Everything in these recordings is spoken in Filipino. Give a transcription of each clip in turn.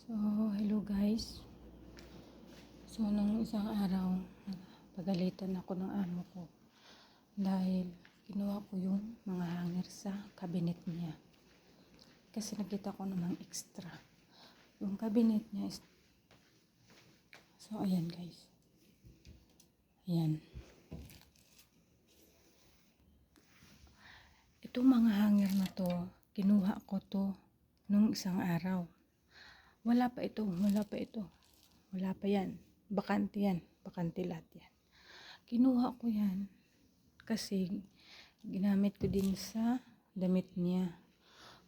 So, hello guys. So, nung isang araw, pagalitan ako ng amo ko dahil kinuha ko yung mga hanger sa cabinet niya. Kasi nakita ko namang extra. Yung cabinet niya is... So, ayan guys. Ayan. Itong mga hanger na to, kinuha ko to nung isang araw. Wala pa ito. Wala pa yan. Bakante yan. Bakante lahat yan. Kinuha ko yan kasi ginamit ko din sa damit niya.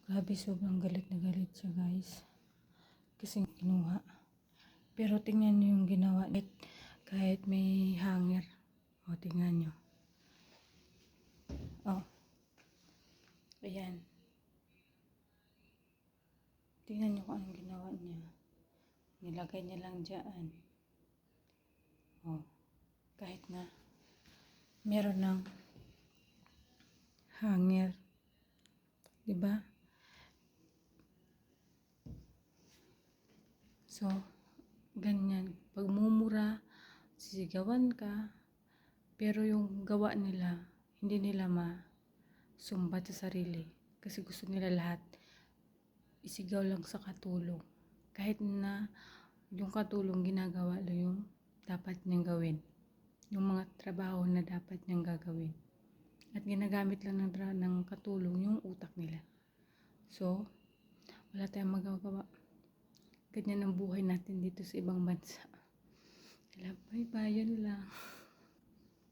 Grabe, sobrang galit na galit siya guys. Kasi kinuha. Pero tingnan nyo yung ginawa. Kahit may hanger. O, tingnan nyo. O. Ayan. Tingnan nyo kung anong ginawa niya. Nilagay niya lang dyan. O. Kahit na meron ng hanger. Diba? So, ganyan. Pag mumura, sisigawan ka. Pero yung gawa nila, hindi nila masumbat sa sarili. Kasi gusto nila lahat isigaw lang sa katulong. Kahit na yung katulong ginagawa lang yung dapat niyang gawin. Yung mga trabaho na dapat niyang gagawin. At ginagamit lang ng katulong yung utak nila. So, wala tayong magagawa. Ganyan ang buhay natin dito sa ibang bansa. Bye-bye, yun lang.